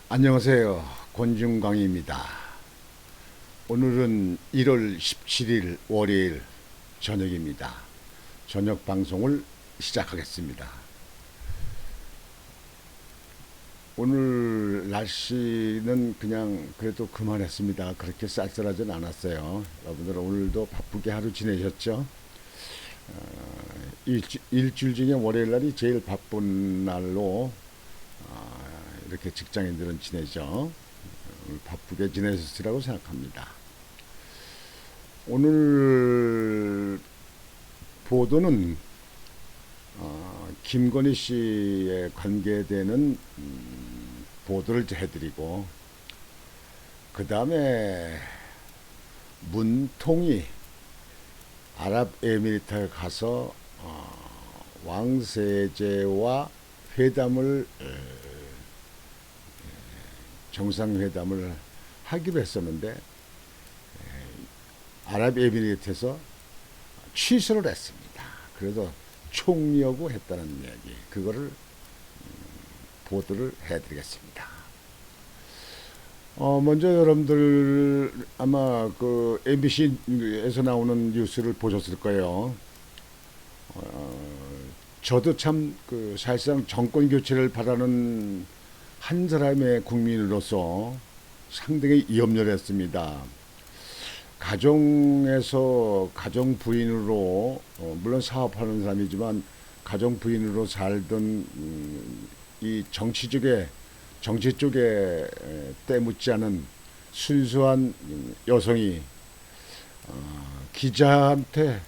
안녕하세요. 권중광입니다. 오늘은 1월 17일 월요일 저녁입니다. 저녁 방송을 시작하겠습니다. 오늘 날씨는 그냥 그래도 그만했습니다. 그렇게 쌀쌀하진 않았어요. 여러분들 오늘도 바쁘게 하루 지내셨죠? 일주일 중에 월요일 날이 제일 바쁜 날로 이렇게 직장인들은 지내죠. 바쁘게 지내셨으라고 생각합니다. 오늘 보도는 김건희 씨에 관계되는 보도를 해드리고, 그 다음에 문통이 아랍에미리트에 가서 왕세제와 회담을 정상회담을 하기로 했었는데 아랍에미리트에서 취소를 했습니다. 그래서 총리하고 했다는 이야기, 그거를 보도를 해드리겠습니다. 먼저 여러분들 아마 그 MBC에서 나오는 뉴스를 보셨을 거예요. 저도 참 그 사실상 정권 교체를 바라는 한 사람의 국민으로서 상당히 염려를 했습니다. 가정에서 가정 부인으로 물론 사업하는 사람이지만 가정 부인으로 살던 이 정치 쪽에 때묻지 않은 순수한 여성이 기자한테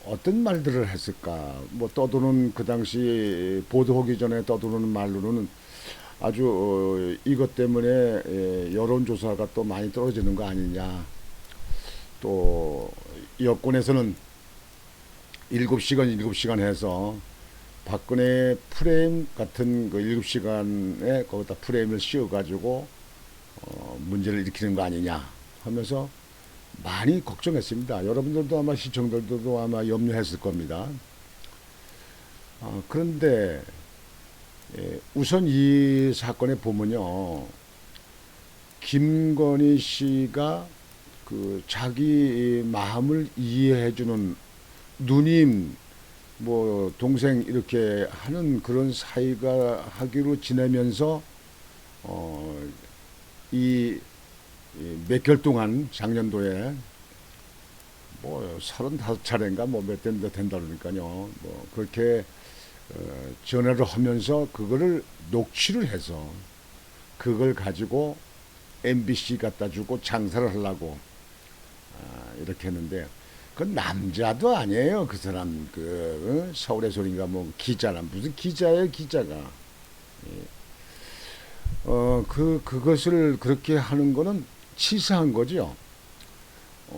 어떤 말들을 했을까? 뭐 떠도는, 그 당시 보도하기 전에 떠도는 말로는 아주 이것 때문에 여론조사가 또 많이 떨어지는 거 아니냐. 또 여권에서는 7시간 해서 박근혜 프레임 같은 그 7시간에 거기다 프레임을 씌워가지고 문제를 일으키는 거 아니냐 하면서 많이 걱정했습니다. 여러분들도 아마 시청자들도 아마 염려했을 겁니다. 그런데 우선 이 사건에 보면요, 김건희 씨가 그 자기 마음을 이해해주는 누님, 뭐 동생 이렇게 하는 그런 사이가 하기로 지내면서 이 몇 개월 동안 작년도에 뭐 35차례인가 뭐 몇 대 된다 그러니까요. 뭐 그렇게 전화를 하면서 그거를 녹취를 해서 그걸 가지고 MBC 갖다 주고 장사를 하려고 이렇게 했는데, 그 남자도 아니에요. 그 사람 그 서울의 소리인가 뭐 기자라, 무슨 기자예요 기자가. 그것을 그렇게 하는 거는 치사한 거죠.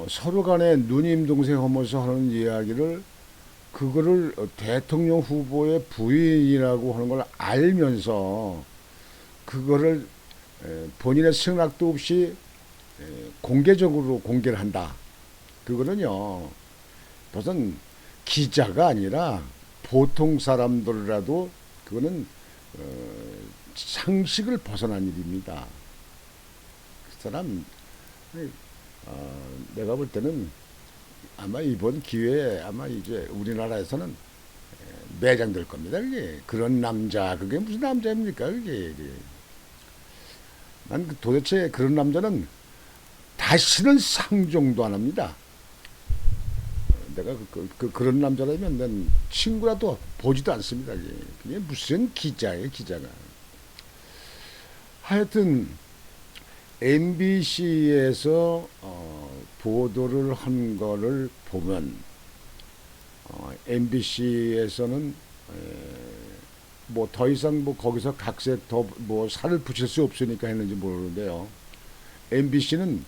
서로 간에 누님 동생 하면서 하는 이야기를, 그거를 대통령 후보의 부인이라고 하는 걸 알면서 그거를 본인의 승낙도 없이 공개적으로 공개를 한다. 그거는요, 무슨 기자가 아니라 보통 사람들이라도 그거는 상식을 벗어난 일입니다. 그 사람 내가 볼 때는 아마 이번 기회에 아마 이제 우리나라에서는 매장될 겁니다. 그게 그런 남자, 그게 무슨 남자입니까? 그게 난 도대체 그런 남자는 다시는 상종도 안 합니다. 내가 그런 남자라면 난 친구라도 보지도 않습니다. 그게 무슨 기자예요, 기자가. 하여튼 MBC에서 보도를 한 거를 보면 MBC에서는 뭐 더 이상 뭐 거기서 각색 더 뭐 살을 붙일 수 없으니까 했는지 모르는데요. MBC는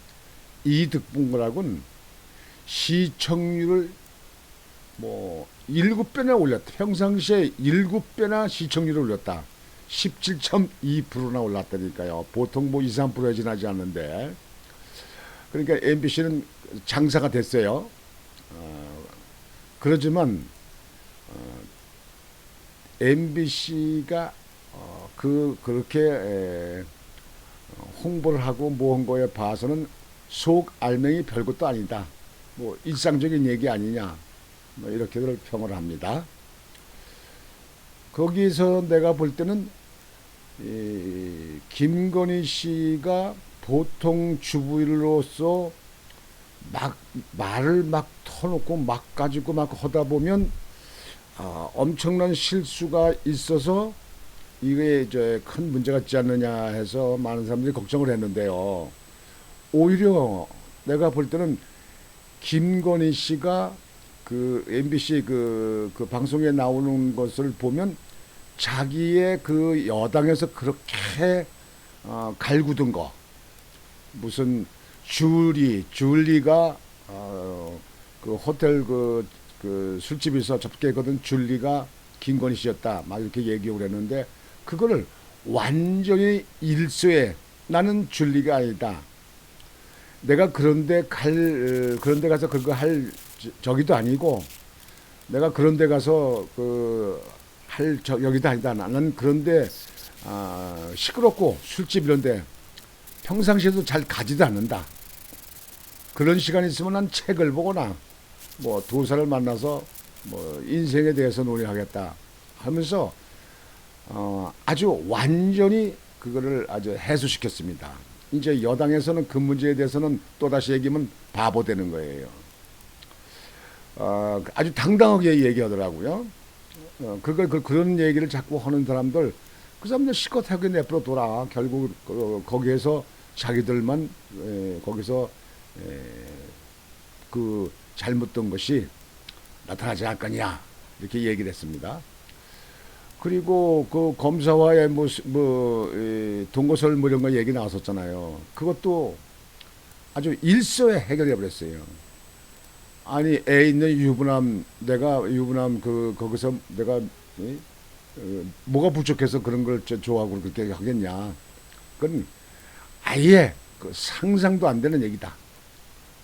이득 본 거라고는 시청률을 뭐 7배나 올렸다. 평상시에 7배나 시청률을 올렸다. 17.2%나 올랐다니까요. 보통 뭐 2, 3%에 지나지 않는데. 그러니까 MBC는 장사가 됐어요. 그러지만 MBC가 그렇게 홍보를 하고 모은 거에 봐서는 속 알맹이 별것도 아니다. 뭐 일상적인 얘기 아니냐. 뭐 이렇게들 평을 합니다. 거기서 내가 볼 때는 김건희 씨가 보통 주부로서 막 말을 막 터놓고 막 가지고 막 하다 보면 엄청난 실수가 있어서 이게 이제 큰 문제가 있지 않느냐 해서 많은 사람들이 걱정을 했는데요. 오히려 내가 볼 때는 김건희 씨가 그 MBC 그 방송에 나오는 것을 보면 자기의 그 여당에서 그렇게 갈구던 거 무슨 줄리가 그 호텔 그 술집에서 접객거든 줄리가 김건희 씨였다 막 이렇게 얘기를 했는데 그거를 완전히 일소에 나는 줄리가 아니다. 내가 그런데 가서 그거 할 저기도 아니고 내가 그런데 가서 여기도 아니다. 나는 그런데 시끄럽고 술집 이런데 평상시에도 잘 가지도 않는다. 그런 시간이 있으면 난 책을 보거나 뭐 도사를 만나서 뭐 인생에 대해서 논의하겠다 하면서 아주 완전히 그거를 아주 해소시켰습니다. 이제 여당에서는 그 문제에 대해서는 또다시 얘기하면 바보 되는 거예요. 아주 당당하게 얘기하더라고요. 그런 얘기를 자꾸 하는 사람들, 그 사람들 시커하게 내버려 둬라. 결국 거기에서 자기들만 거기서 그 잘못된 것이 나타나지 않을 거냐 이렇게 얘기를 했습니다. 그리고 그 검사와의 동거설 이런 거 얘기 나왔었잖아요. 그것도 아주 일소에 해결해 버렸어요. 아니 애 있는 유부남 내가 유부남 거기서 내가 뭐가 부족해서 그런 걸 좋아하고 그렇게 하겠냐. 그건 아예 그 상상도 안 되는 얘기다.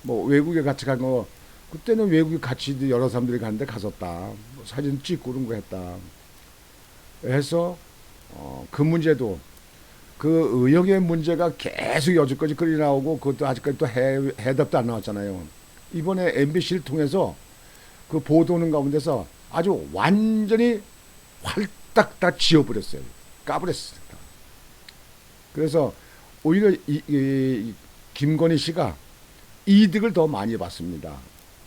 뭐 외국에 같이 간 거 그때는 외국에 같이 여러 사람들이 갔는데 갔었다. 뭐 사진 찍고 그런 거 했다. 해서 그 문제도 그 의혹의 문제가 계속 여지까지 끌이 나오고 그것도 아직까지 또 해답도 안 나왔잖아요. 이번에 MBC를 통해서 그 보도는 가운데서 아주 완전히 활딱 다 지워버렸어요. 까버렸어요. 그래서 오히려 이 김건희 씨가 이득을 더 많이 받습니다.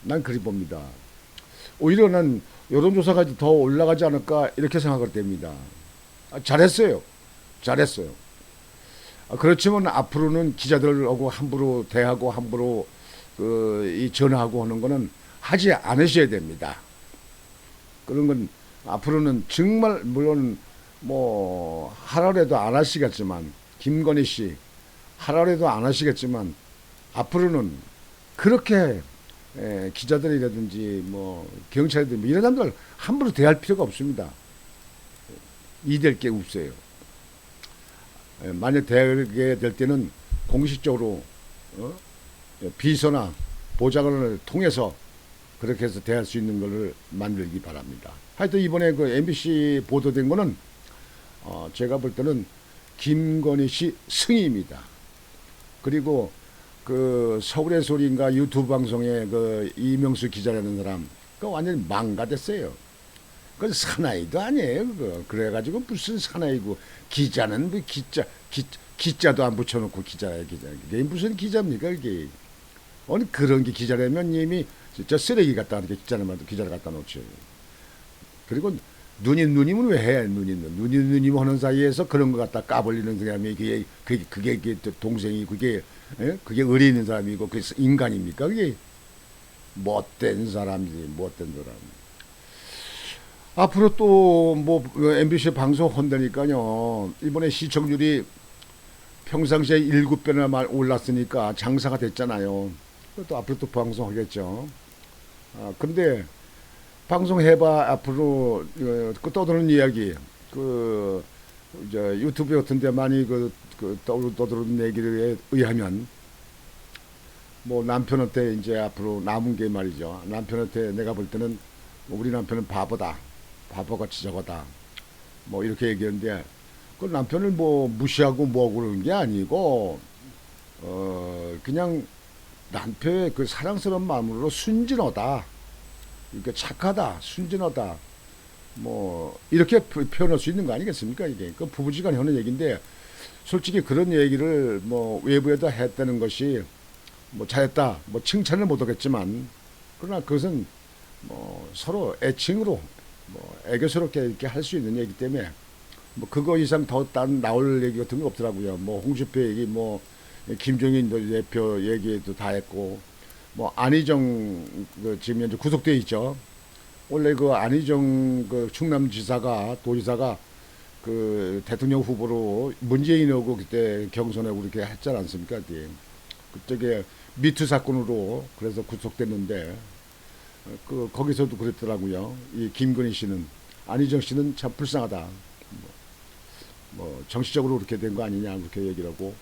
난 그리 봅니다. 오히려 난 여론조사가 더 올라가지 않을까 이렇게 생각을 됩니다. 잘했어요. 잘했어요. 그렇지만 앞으로는 기자들하고 함부로 대하고 함부로 이 전화하고 하는 거는 하지 않으셔야 됩니다. 그런 건 앞으로는 정말 물론 뭐 하라래도 안 하시겠지만 김건희 씨 하라래도 안 하시겠지만 앞으로는 그렇게 기자들이라든지 뭐 경찰이든 뭐 이런 사람들 함부로 대할 필요가 없습니다. 이될 게 없어요. 만약 대하게 될 때는 공식적으로 비서나 보좌관을 통해서 그렇게 해서 대할 수 있는 것을 만들기 바랍니다. 하여튼 이번에 그 MBC 보도된 거는 제가 볼 때는 김건희 씨 승리입니다. 그리고 그 서울의 소리인가 유튜브 방송에 그 이명수 기자라는 사람 그 완전히 망가됐어요. 그 사나이도 아니에요. 그거 그래가지고 무슨 사나이고 기자는 뭐 기자도 안 붙여놓고 기자야 기자. 이게 무슨 기자입니까 이게? 아니 그런 게 기자라면 이미 저 쓰레기 갖다 이렇게 기자를 갖다 놓죠. 그리고 누님은 왜 해? 누님 하는 사이에서 그런 거 갖다 까불리는 사람이 그게 동생이 그게 의리 있는 사람이고 그게 인간입니까? 그게 못된 사람이지 못된 사람. 앞으로 또 뭐 MBC 방송 한다니까요. 이번에 시청률이 평상시에 7배나 올랐으니까 장사가 됐잖아요. 또 앞으로 또 방송하겠죠. 근데 방송해봐 앞으로 그 떠드는 이야기 이제 유튜브 같은데 많이 떠드는 얘기에 의하면 뭐 남편한테 이제 앞으로 남은 게 말이죠. 남편한테 내가 볼 때는 우리 남편은 바보다. 바보같이 저거다. 뭐 이렇게 얘기했는데 그 남편을 뭐 무시하고 뭐하고 그러는 게 아니고 그냥 남편의 그 사랑스러운 마음으로 순진하다, 이렇게 착하다, 순진하다, 뭐 이렇게 표현할 수 있는 거 아니겠습니까? 이게 그 부부지간에 하는 얘기인데, 솔직히 그런 얘기를 뭐 외부에다 했다는 것이 뭐 잘했다, 뭐 칭찬을 못 하겠지만, 그러나 그것은 뭐 서로 애칭으로 뭐 애교스럽게 이렇게 할 수 있는 얘기 때문에 뭐 그거 이상 더 딴 나올 얘기 같은 거 없더라고요. 뭐 홍준표 얘기, 뭐 김종인 대표 얘기도 다 했고, 뭐 안희정 그 지금 현재 구속돼 있죠. 원래 그 안희정 그 충남지사가 도지사가 그 대통령 후보로 문재인하고 그때 경선하고 그렇게 했지 않습니까? 그때 미투 사건으로 그래서 구속됐는데, 그 거기서도 그랬더라고요. 이 김건희 씨는, 안희정 씨는 참 불쌍하다. 뭐 정치적으로 그렇게 된 거 아니냐 그렇게 얘기를 하고.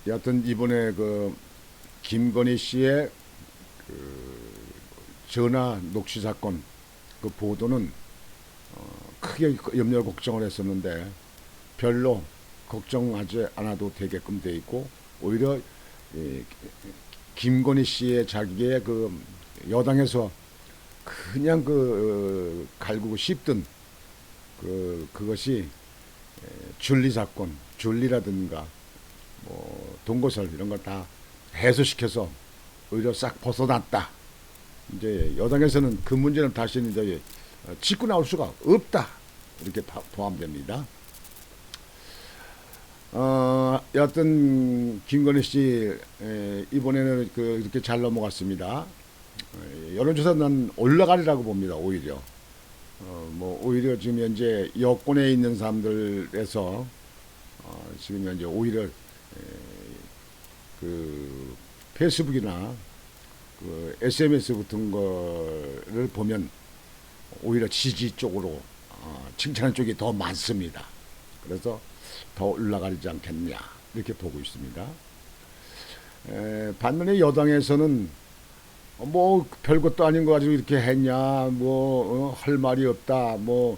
여하튼 이번에 그 김건희 씨의 그 전화 녹취 사건 그 보도는 크게 염려 걱정을 했었는데 별로 걱정하지 않아도 되게끔 돼 있고, 오히려 김건희 씨의 자기의 그 여당에서 그냥 그 갈구고 씹던 그것이 줄리 사건, 줄리라든가 뭐 동거설 이런 걸 다 해소시켜서 오히려 싹 벗어났다. 이제 여당에서는 그 문제는 다시 이제 짚고 나올 수가 없다, 이렇게 포함됩니다. 여하튼 김건희 씨 이번에는 그 이렇게 잘 넘어갔습니다. 여론조사 난 올라가리라고 봅니다. 오히려 뭐 오히려 지금 현재 여권에 있는 사람들에서 지금 현재 오히려 그 페이스북이나 그 SMS 같은 거를 보면 오히려 지지 쪽으로 칭찬하는 쪽이 더 많습니다. 그래서 더 올라가지 않겠냐 이렇게 보고 있습니다. 반면에 여당에서는 뭐 별것도 아닌 거 가지고 이렇게 했냐, 뭐 할 말이 없다, 뭐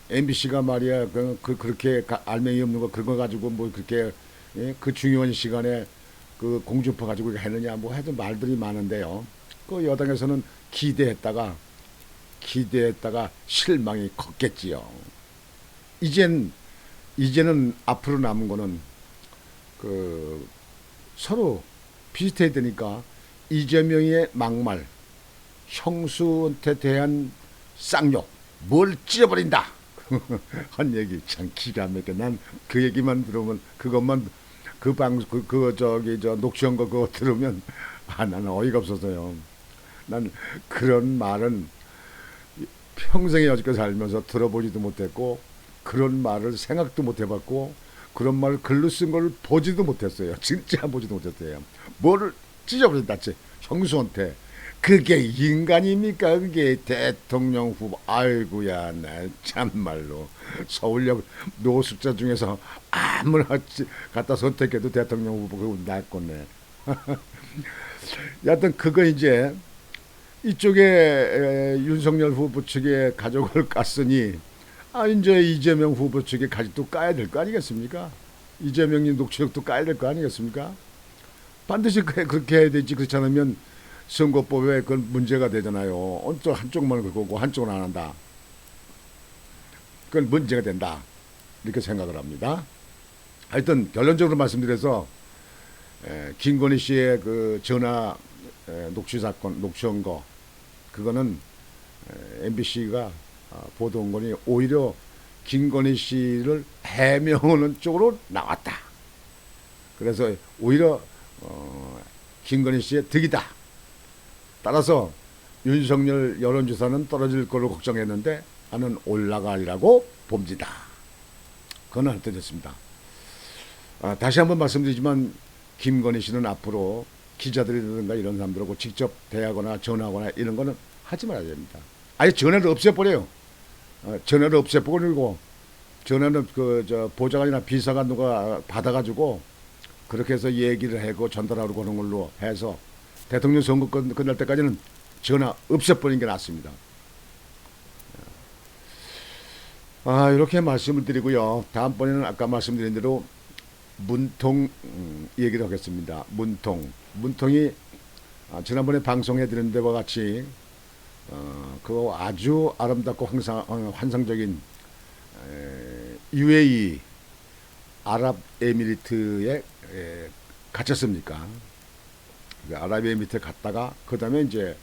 MBC가 말이야 그렇게 알맹이 없는 거 그거 가지고 뭐 그렇게 그 중요한 시간에 그 공중파 가지고 했느냐, 뭐 하여튼 말들이 많은데요. 그 여당에서는 기대했다가 실망이 컸겠지요. 이제는 앞으로 남은 거는 그 서로 비슷해야 되니까 이재명의 막말, 형수한테 대한 쌍욕, 뭘 찢어버린다 한 얘기 참 기가 막혀. 난 그 얘기만 들으면, 그것만 그 방송 저 녹취한 거 그거 들으면 나는 어이가 없어서요. 난 그런 말은 평생에 여지껏 살면서 들어보지도 못했고, 그런 말을 생각도 못 해봤고, 그런 말을 글로 쓴 걸 보지도 못했어요. 진짜 보지도 못했어요. 뭐를 찢어버린다, 형수한테. 그게 인간입니까? 그게 대통령 후보. 아이고야, 나 참말로 서울역 노숙자 중에서 아무나 갖다 선택해도 대통령 후보 그거 낫겠네. 여하튼 그거 이제 이쪽에 윤석열 후보 측에 가족을 깠으니 이제 이재명 후보 측에 가족도 까야 될 거 아니겠습니까? 이재명님 녹취록도 까야 될 거 아니겠습니까? 반드시 그렇게 해야 되지. 그렇지 않으면 선거법에 그건 문제가 되잖아요. 한쪽만 그거고 한쪽은 안 한다. 그건 문제가 된다, 이렇게 생각을 합니다. 하여튼 결론적으로 말씀드려서 김건희 씨의 그 전화 녹취 사건, 녹취한 거, 그거는 MBC가 보도한 거니 오히려 김건희 씨를 해명하는 쪽으로 나왔다. 그래서 오히려 김건희 씨의 득이다. 따라서 윤석열 여론조사는 떨어질 걸로 걱정했는데 나는 올라가리라고 봅니다. 그건 하여튼 됐습니다. 다시 한번 말씀드리지만 김건희 씨는 앞으로 기자들이라든가 이런 사람들하고 직접 대하거나 전화하거나 이런 거는 하지 말아야 됩니다. 아예 전화를 없애버려요. 전화를 없애버리고, 전화는 보좌관이나 비서가 누가 받아가지고 그렇게 해서 얘기를 하고 전달하고 그런 걸로 해서 대통령 선거 끝날 때까지는 전화 없애버리는 게 낫습니다. 이렇게 말씀을 드리고요. 다음번에는 아까 말씀드린 대로 문통 얘기를 하겠습니다. 문통이 지난번에 방송해 드린 데와 같이 그 아주 아름답고 환상적인 UAE 아랍에미리트에 갇혔습니까? 그 아랍에미리트에 갔다가 그 다음에 이제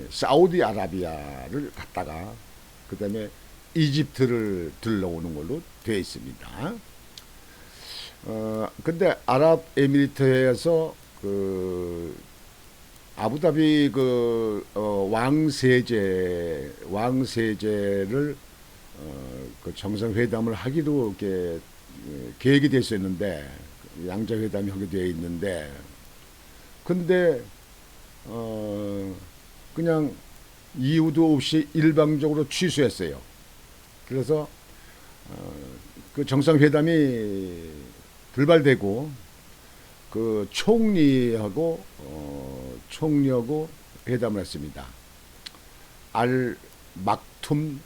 사우디아라비아를 갔다가 그 다음에 이집트를 들러오는 걸로 되어 있습니다. 근데 아랍에미리트에서 그 아부다비 그 왕세제를 그 정상회담을 하기로 이렇게 계획이 됐었는데 양자회담이 하게 되어 있는데 근데 그냥 이유도 없이 일방적으로 취소했어요. 그래서 그 정상회담이 불발되고 그 총리하고 회담을 했습니다. 알 막툼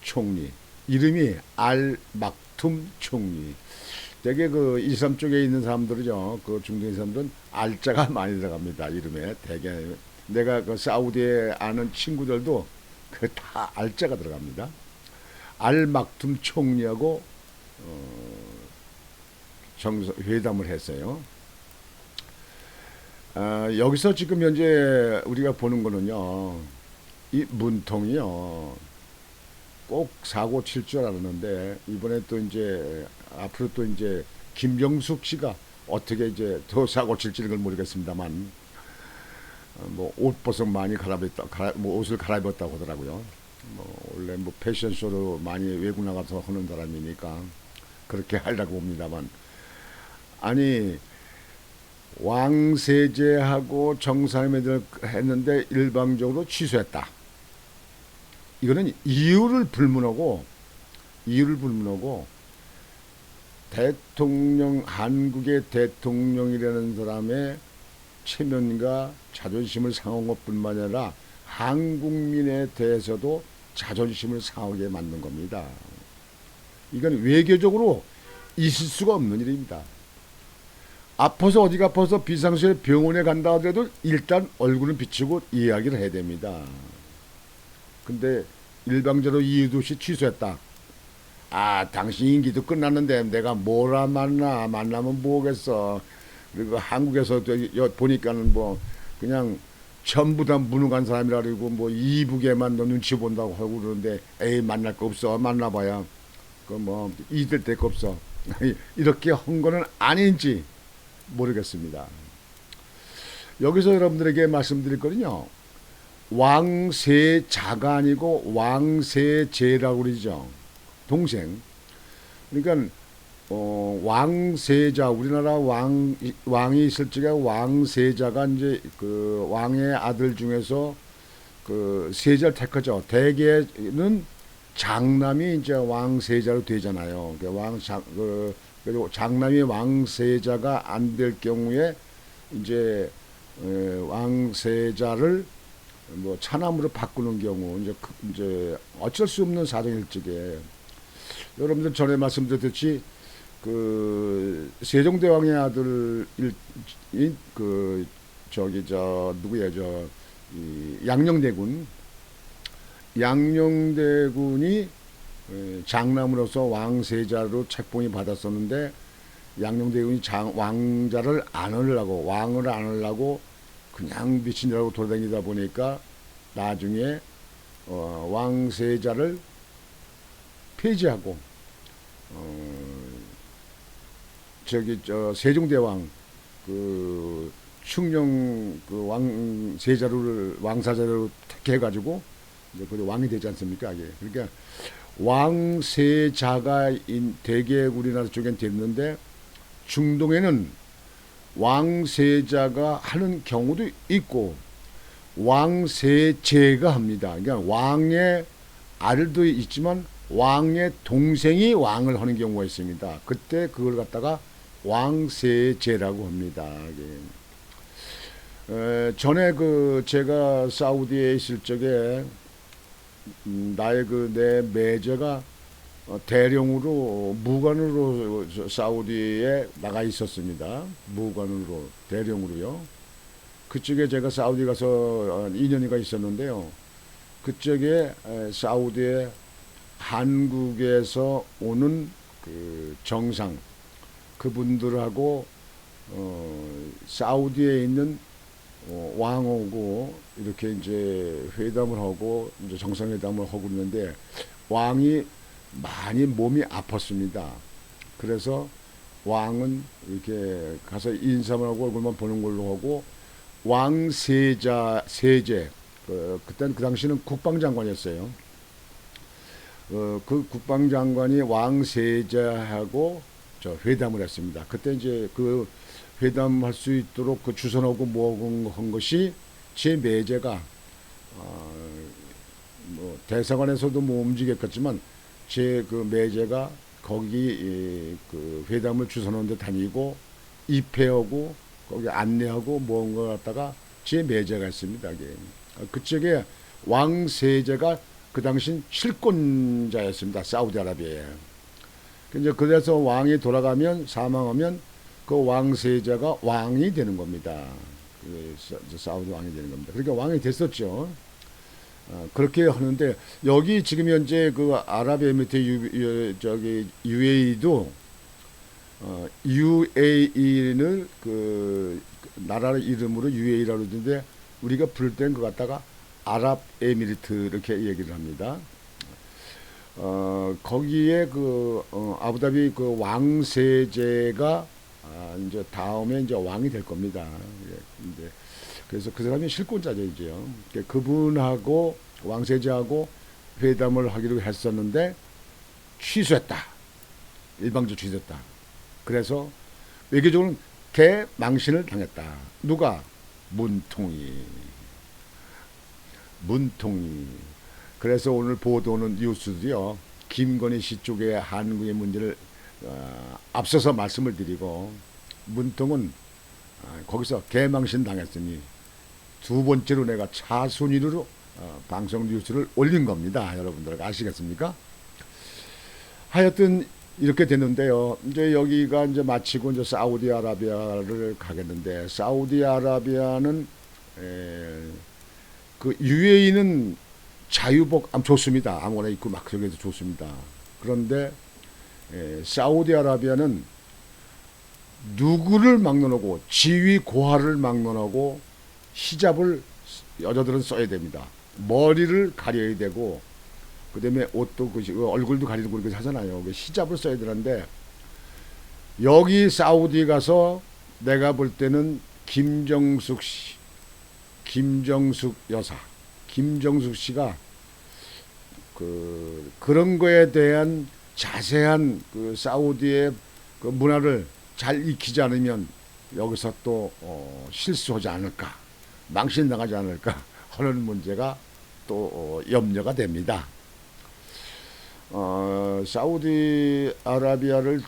총리 이름이 알 막툼 총리. 되게 그 이슬람 쪽에 있는 사람들이죠. 그 중동의 사람들은 알자가 많이 들어갑니다. 이름에 되게 내가 그 사우디에 아는 친구들도 그 다 알자가 들어갑니다. 알 막툼 총리하고 회담을 했어요. 여기서 지금 현재 우리가 보는 거는요, 이 문통이요, 꼭 사고 칠 줄 알았는데, 이번에 또 이제, 앞으로 또 이제, 김정숙 씨가 어떻게 이제 더 사고 칠지는 모르겠습니다만, 뭐, 옷버섯 많이 뭐 옷을 갈아입었다고 하더라고요. 원래 뭐 패션쇼로 많이 외국 나가서 하는 사람이니까, 그렇게 하려고 봅니다만, 아니, 왕세제하고 정상회담을 했는데 일방적으로 취소했다. 이거는 이유를 불문하고 한국의 대통령이라는 사람의 체면과 자존심을 상한 것뿐만 아니라 한국민에 대해서도 자존심을 상하게 만든 겁니다. 이건 외교적으로 있을 수가 없는 일입니다. 어디가 아파서 비상시에 병원에 간다 하더라도 일단 얼굴은 비추고 이야기를 해야 됩니다. 근데 일방적으로 이유도 없이 취소했다. 당신 임기도 끝났는데 내가 뭐라 만나면 뭐겠어. 그리고 한국에서 보니까는 뭐 그냥 전부 다 무능한 사람이라 그러고 뭐 이북에만 눈치 본다고 하고 그러는데 에이 만날 거 없어. 만나봐야 그 뭐 이들 될 거 없어. 이렇게 한 거는 아닌지 모르겠습니다. 여기서 여러분들에게 말씀드릴 거는요. 왕세자가 아니고 왕세제라고 그러죠. 동생. 그러니까 왕세자 우리나라 왕이 있을 적에 왕세자가 이제 그 왕의 아들 중에서 그 세자를 택하죠. 대개는 장남이 이제 왕세자로 되잖아요. 그리고 장남이 왕세자가 안 될 경우에 이제 왕세자를 뭐 차남으로 바꾸는 경우 이제 어쩔 수 없는 사정일 적에 여러분들 전에 말씀드렸듯이 그 세종대왕의 아들 그 저기 저 누구야 양녕대군이 장남으로서 왕세자로 책봉이 받았었는데 양녕대군이 왕을 안 하려고 그냥 미친이라고 돌아다니다 보니까 나중에 왕세자를 폐지하고 세종대왕 그 충령 그 왕사자로 택해가지고 이제 그 왕이 되지 않습니까? 이게. 그러니까 왕세자가 대개 우리나라 쪽엔 됐는데 중동에는 왕세자가 하는 경우도 있고 왕세제가 합니다. 그러니까 왕의 아들도 있지만 왕의 동생이 왕을 하는 경우가 있습니다. 그때 그걸 갖다가 왕세제라고 합니다. 전에 제가 사우디에 있을 적에 내 매제가 대령으로 무관으로 사우디에 나가 있었습니다. 무관으로 대령으로요. 그쪽에 제가 사우디 가서 2년이가 있었는데요. 그쪽에 사우디에 한국에서 오는 그 정상 그분들하고 사우디에 있는 왕하고 이렇게 이제 회담을 하고 이제 정상회담을 하고 있는데 왕이 많이 몸이 아팠습니다. 그래서 왕은 이렇게 가서 인사만 하고 얼굴만 보는 걸로 하고 세제 그때는 그 당시는 국방장관이었어요. 그 국방장관이 왕세자하고 저 회담을 했습니다. 그때 이제 그 회담할 수 있도록 그 주선하고 뭐 한 것이 제 매제가 뭐 대사관에서도 뭐 움직였겠지만 제 그 매제가 거기 그 회담을 주선하는 데 다니고 입회하고 거기 안내하고 뭔가 갖다가 제 매제가 있습니다. 그쪽에 왕세제가 그 당시 실권자였습니다. 사우디아라비아에. 이제 그래서 왕이 돌아가면 사망하면 그 왕세자가 왕이 되는 겁니다. 사우디 왕이 되는 겁니다. 그러니까 왕이 됐었죠. 그렇게 하는데 여기 지금 현재 그 아랍에미리트 저기 UAE도 UAE는 그 나라 이름으로 UAE라고 그러는데 우리가 부를 때는 그거 갖다가 아랍에미리트 이렇게 얘기를 합니다. 거기에 그 아부다비 그 왕세제가 이제 다음에 이제 왕이 될 겁니다. 이제 그래서 그 사람이 실권자죠, 이제. 그분하고 왕세제하고 회담을 하기로 했었는데 취소했다. 일방적으로 취소했다. 그래서 외교적으로는 개망신을 당했다. 누가? 문통이. 그래서 오늘 보도는 뉴스도요. 김건희 씨 쪽의 한국의 문제를 앞서서 말씀을 드리고 문통은 거기서 개망신 당했으니 두 번째로 내가 차순위로 방송 뉴스를 올린 겁니다. 여러분들 아시겠습니까? 하여튼 이렇게 됐는데요. 이제 여기가 이제 마치고 이제 사우디아라비아를 가겠는데 사우디아라비아는 그 UAE는 자유복 좋습니다. 아무거나 입고 막 저기서 좋습니다. 그런데 사우디아라비아는 누구를 막론하고 지위 고하를 막론하고 히잡을 여자들은 써야 됩니다. 머리를 가려야 되고 그다음에 옷도 얼굴도 가리고 그렇게 하잖아요. 히잡을 써야 되는데 여기 사우디 가서 내가 볼 때는 김정숙 여사, 김정숙 씨가 그런 거에 대한 자세한 그 사우디의 그 문화를 잘 익히지 않으면 여기서 또 실수하지 않을까, 망신 나가지 않을까 하는 문제가 또 염려가 됩니다. 사우디아라비아를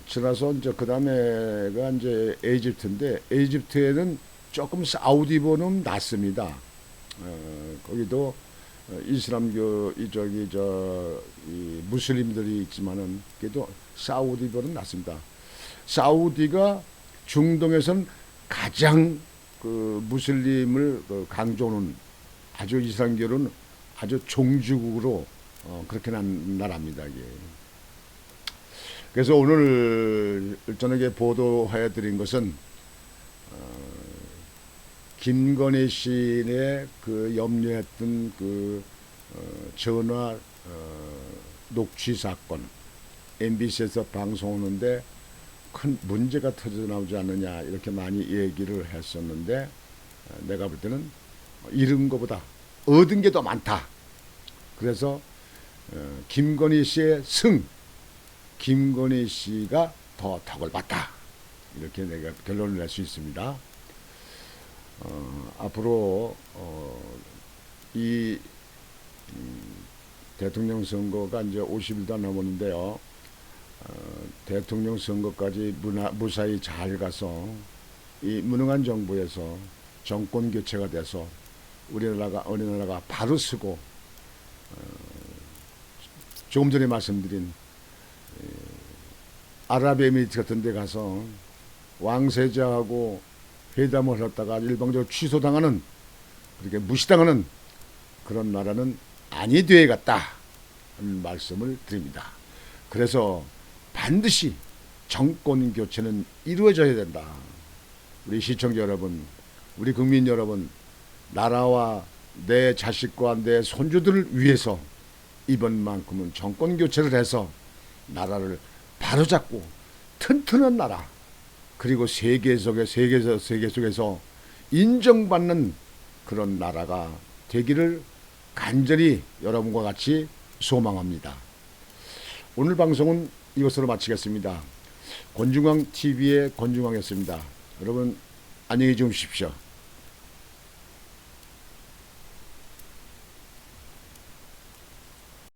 지나서 이제 그 다음에가 이제 에집트인데 에집트에는 조금 사우디보는 낫습니다. 거기도 이슬람교 이 무슬림들이 있지만은 그래도 사우디보는 낫습니다. 사우디가 중동에서는 가장 그 무슬림을 강조하는 아주 이슬람교는 아주 종주국으로 그렇게 난 나라입니다. 이게. 그래서 오늘 저녁에 보도해 드린 것은 김건희 씨의 그 염려했던 그 전화 녹취 사건 MBC에서 방송하는데 큰 문제가 터져 나오지 않느냐 이렇게 많이 얘기를 했었는데 내가 볼 때는 잃은 것보다 얻은 게 더 많다. 그래서 김건희 씨의 김건희 씨가 더 덕을 봤다. 이렇게 내가 결론을 낼 수 있습니다. 앞으로 이 대통령 선거가 이제 50일도 안 남았는데요. 대통령 선거까지 무사히 잘 가서 이 무능한 정부에서 정권 교체가 돼서 우리나라가 바로 서고 조금 전에 말씀드린 아랍에미리트 같은 데 가서 왕세자하고 회담을 하다가 일방적으로 취소당하는, 그렇게 무시당하는 그런 나라는 아니 되어갔다 하는 말씀을 드립니다. 그래서 반드시 정권 교체는 이루어져야 된다. 우리 시청자 여러분, 우리 국민 여러분, 나라와 내 자식과 내 손주들을 위해서 이번만큼은 정권 교체를 해서 나라를 바로잡고 튼튼한 나라, 그리고 세계 속에서 인정받는 그런 나라가 되기를 간절히 여러분과 같이 소망합니다. 오늘 방송은 이것으로 마치겠습니다. 권중광 TV의 권중광이었습니다. 여러분 안녕히 주무십시오.